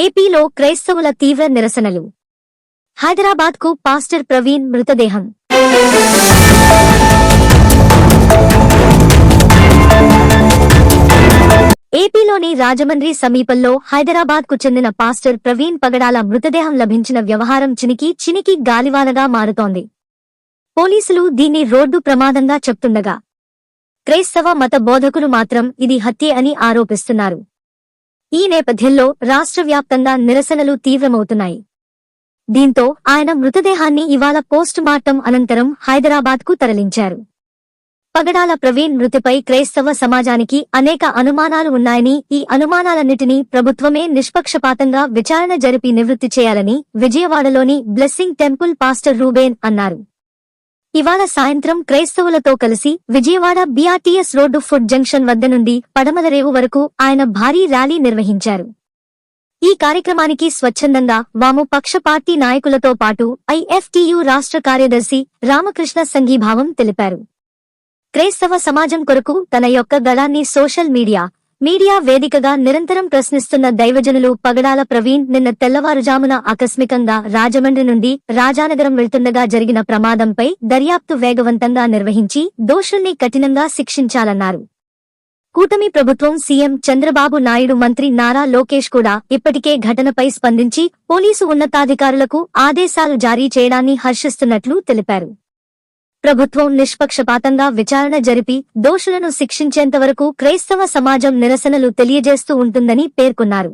ఏపీలో క్రైస్తవుల తీవ్ర నిరసనలు. హైదరాబాద్కు పాస్టర్ ప్రవీణ్ మృతదేహం. ఏపీలోని రాజమండ్రి సమీపంలో హైదరాబాద్కు చెందిన పాస్టర్ ప్రవీణ్ పగడాల మృతదేహం లభించిన వ్యవహారం చినికి గాలివానగా మారుతోంది. పోలీసులు దీన్ని రోడ్డు ప్రమాదంగా చెప్తుండగా, క్రైస్తవ మత బోధకులు మాత్రం ఇది హత్యే అని ఆరోపిస్తున్నారు. ఈ నేపథ్యంలో రాష్ట్ర వ్యాప్తంగా నిరసనలు తీవ్రమవుతున్నాయి. దీంతో ఆయన మృతదేహాన్ని ఇవాళ పోస్ట్ మార్టం అనంతరం హైదరాబాద్కు తరలించారు. పగడాల ప్రవీణ్ మృతిపై క్రైస్తవ సమాజానికి అనేక అనుమానాలు ఉన్నాయని, ఈ అనుమానాలన్నిటినీ ప్రభుత్వమే నిష్పక్షపాతంగా విచారణ జరిపి నివృత్తి చేయాలని విజయవాడలోని బ్లెస్సింగ్ టెంపుల్ పాస్టర్ రూబేన్ అన్నారు. ఇవాళ సాయంత్రం క్రైస్తవులతో కలిసి Vijayawada BRTS road food junction వద్ద నుండి పడమలరేవు వరకు ఆయన భారీ ర్యాలీ నిర్వహించారు. ఈ కార్యక్రమానికి స్వచ్ఛందంగా వామపక్ష పార్టీ నాయకులతో పాటు ఐఎఫ్టీయూ రాష్ట్ర కార్యదర్శి రామకృష్ణ సంఘీభావం తెలిపారు. క్రైస్తవ సమాజం కొరకు తన యొక్క గళాన్ని సోషల్ మీడియా వేదికగా నిరంతరం ప్రశ్నిస్తున్న దైవజనులు పగడాల ప్రవీణ్ నిన్న తెల్లవారుజామున ఆకస్మికంగా రాజమండ్రి నుండి రాజానగరం వెళ్తుండగా జరిగిన ప్రమాదంపై దర్యాప్తు వేగవంతంగా నిర్వహించి దోషుల్ని కఠినంగా శిక్షించాలన్నారు. కూటమి ప్రభుత్వం సీఎం చంద్రబాబు నాయుడు, మంత్రి నారా లోకేష్ కూడా ఇప్పటికే ఘటనపై స్పందించి పోలీసు ఉన్నతాధికారులకు ఆదేశాలు జారీ చేయడాన్ని హర్షిస్తున్నట్లు తెలిపారు. ప్రభుత్వం నిష్పక్షపాతంగా విచారణ జరిపి దోషులను శిక్షించేంతవరకు క్రైస్తవ సమాజం నిరసనలు తెలియజేస్తూ ఉంటుందని పేర్కొన్నారు.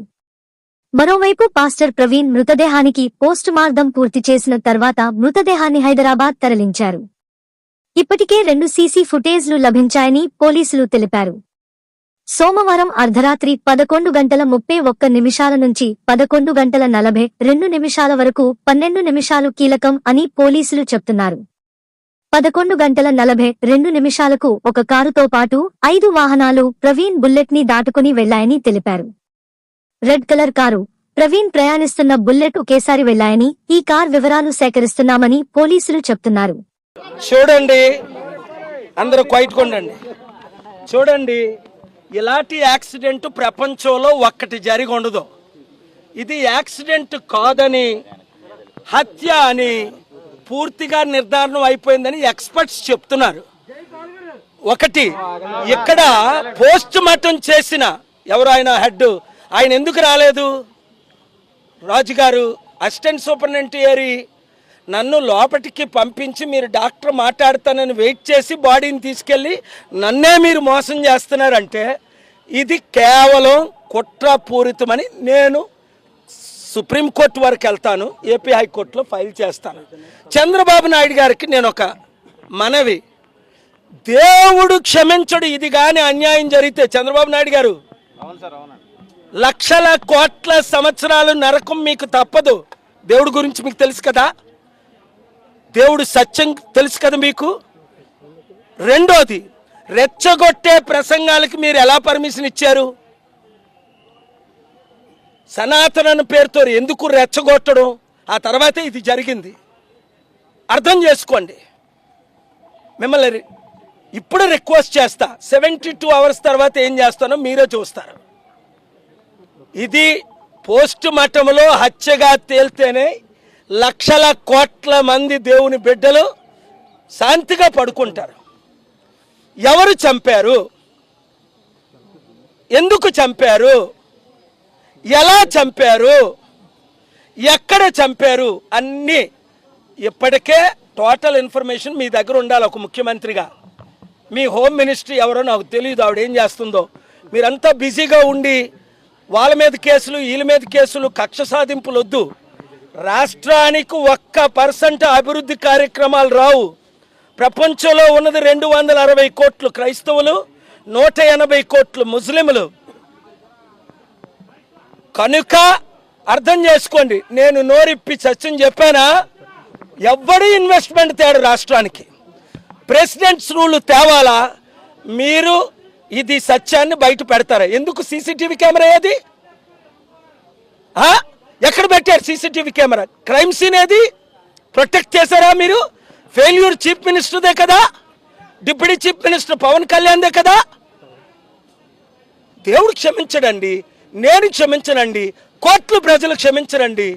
మరోవైపు పాస్టర్ ప్రవీణ్ మృతదేహానికి పోస్ట్ మార్టం పూర్తి చేసిన తర్వాత మృతదేహాన్ని హైదరాబాద్ తరలించారు. ఇప్పటికే 2 సీసీ ఫుటేజ్లు లభించాయని పోలీసులు తెలిపారు. సోమవారం అర్ధరాత్రి 11:31 నుంచి 11:42 వరకు 12 నిమిషాలు కీలకం అని పోలీసులు చెప్తున్నారు. 11:42 ఒక కారుతో పాటు 5 వాహనాలు ప్రవీణ్ బుల్లెట్ ని దాటుకుని వెళ్లాయని తెలిపారు. రెడ్ కలర్ కారు, ప్రవీణ్ ప్రయాణిస్తున్న బుల్లెట్ ఒకేసారి వెళ్లాయని, ఈ కార్ వివరాలు సేకరిస్తున్నామని పోలీసులు చెప్తున్నారు. చూడండి, అందరూ క్వైట్ కొండండి. చూడండి, ఇలాంటి యాక్సిడెంట్ ప్రపంచంలో ఒక్కటి జరిగి ఉండదు. ఇది యాక్సిడెంట్ కాదని, హత్య అని పూర్తిగా నిర్ధారణ అయిపోయిందని ఎక్స్పర్ట్స్ చెప్తున్నారు. ఒకటి, ఇక్కడ పోస్ట్ మార్టం చేసిన ఎవరు ఆయన హెడ్, ఆయన ఎందుకు రాలేదు? రాజుగారు అసిస్టెంట్ సూపరింటెండెంట్ నన్ను లోపలికి పంపించి మీరు డాక్టర్ మాట్లాడతానని వెయిట్ చేసి బాడీని తీసుకెళ్ళి నన్నే మీరు మోసం చేస్తున్నారంటే ఇది కేవలం కుట్రపూరితమని నేను సుప్రీంకోర్టు వరకు వెళ్తాను, ఏపీ హైకోర్టులో ఫైల్ చేస్తాను. చంద్రబాబు నాయుడు గారికి నేను ఒక మనవి, దేవుడు క్షమించడు. ఇది కానీ అన్యాయం జరిగితే చంద్రబాబు నాయుడు గారు, లక్షల కోట్ల సంవత్సరాలు నరకం మీకు తప్పదు. దేవుడి గురించి మీకు తెలుసు కదా, దేవుడు సత్యం తెలుసు కదా మీకు. రెండోది, రెచ్చగొట్టే ప్రసంగాలకి మీరు ఎలా పర్మిషన్ ఇచ్చారు? సనాతన పేరుతో ఎందుకు రెచ్చగొట్టడం? ఆ తర్వాతే ఇది జరిగింది. అర్థం చేసుకోండి. మిమ్మల్ని ఇప్పుడు రిక్వెస్ట్ చేస్తా, 72 అవర్స్ తర్వాత ఏం చేస్తానో మీరే చూస్తారు. ఇది పోస్ట్ మార్టంలో హత్యగా తేలితేనే లక్షల కోట్ల మంది దేవుని బిడ్డలు శాంతిగా పడుకుంటారు. ఎవరు చంపారు? ఎందుకు చంపారు? ఎలా చంపారు? ఎక్కడ చంపారు? అన్నీ ఇప్పటికే టోటల్ ఇన్ఫర్మేషన్ మీ దగ్గర ఉండాలి. ఒక ముఖ్యమంత్రిగా మీ హోమ్ మినిస్ట్రీ ఎవరో నాకు తెలియదు, ఆవిడ ఏం చేస్తుందో. మీరంతా బిజీగా ఉండి వాళ్ళ మీద కేసులు, వీళ్ళ మీద కేసులు, కక్ష సాధింపులు వద్దు. రాష్ట్రానికి 1% అభివృద్ధి కార్యక్రమాలు రావు. ప్రపంచంలో ఉన్నది 260 కోట్లు క్రైస్తవులు, 180 కోట్లు ముస్లింలు. కనుక అర్థం చేసుకోండి. నేను నోరిప్పి సత్యం చెప్పానా? ఎవ్వడి ఇన్వెస్ట్మెంట్ తేడు రాష్ట్రానికి. ప్రెసిడెంట్స్ రూల్ తేవాలా? మీరు ఇది సత్యాన్ని బయట పెడతారా? ఎందుకు సీసీటీవీ కెమెరా ఏది? ఎక్కడ పెట్టారు సీసీటీవీ కెమెరా? క్రైమ్ సీన్ ఏది? ప్రొటెక్ట్ చేశారా మీరు? ఫెయిల్యూర్ చీఫ్ మినిస్టర్దే కదా, డిప్యూటీ చీఫ్ మినిస్టర్ పవన్ కళ్యాణ్దే కదా. దేవుడు క్షమించడండి, నేను క్షమించనండి. కోట్లు ప్రజలు క్షమించరండి.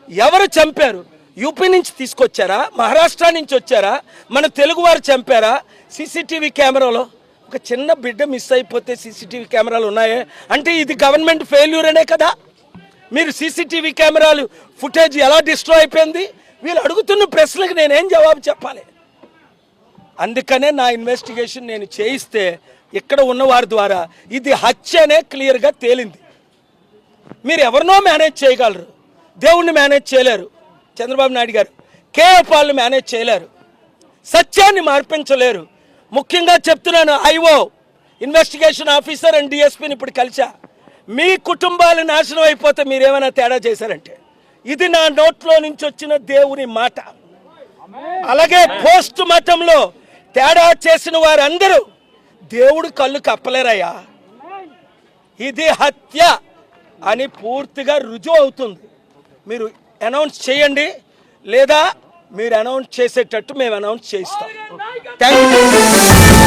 ఎవరు చంపారు? యూపీ నుంచి తీసుకొచ్చారా? మహారాష్ట్ర నుంచి వచ్చారా? మన తెలుగువారు చంపారా? సీసీటీవీ కెమెరాలో ఒక చిన్న బిడ్డ మిస్ అయిపోతే సీసీటీవీ కెమెరాలు ఉన్నాయే అంటే ఇది గవర్నమెంట్ ఫెయిల్యూర్ అనే కదా. మీరు సీసీటీవీ కెమెరాలు ఫుటేజ్ ఎలా డిస్ట్రాయ్ అయిపోయింది? వీళ్ళు అడుగుతున్న ప్రశ్నలకు నేనేం జవాబు చెప్పాలి? అందుకనే నా ఇన్వెస్టిగేషన్ నేను చేయిస్తే ఇక్కడ ఉన్నవారి ద్వారా ఇది హత్య అనే క్లియర్గా తేలింది. మీరు ఎవరినో మేనేజ్ చేయగలరు, దేవుణ్ణి మేనేజ్ చేయలేరు. చంద్రబాబు నాయుడు గారు కేఏ పాల్ని మేనేజ్ చేయలేరు, సత్యాన్ని మార్పించలేరు. ముఖ్యంగా చెప్తున్నాను, ఐఓ ఇన్వెస్టిగేషన్ ఆఫీసర్ అండ్ డిఎస్పీని ఇప్పుడు కలిసా. మీ కుటుంబాలు నాశనం అయిపోతే మీరేమైనా తేడా చేశారంటే ఇది నా నోట్లో నుంచి వచ్చిన దేవుని మాట. అలాగే పోస్ట్ మార్టంలో తేడా చేసిన వారందరూ దేవుడు కళ్ళు కప్పలేరయ్యా. ఇది హత్య అని పూర్తిగా రుజువు అవుతుంది. మీరు అనౌన్స్ చేయండి, లేదా మీరు అనౌన్స్ చేసేటట్టు మేము అనౌన్స్ చేయిస్తాం. Thank you.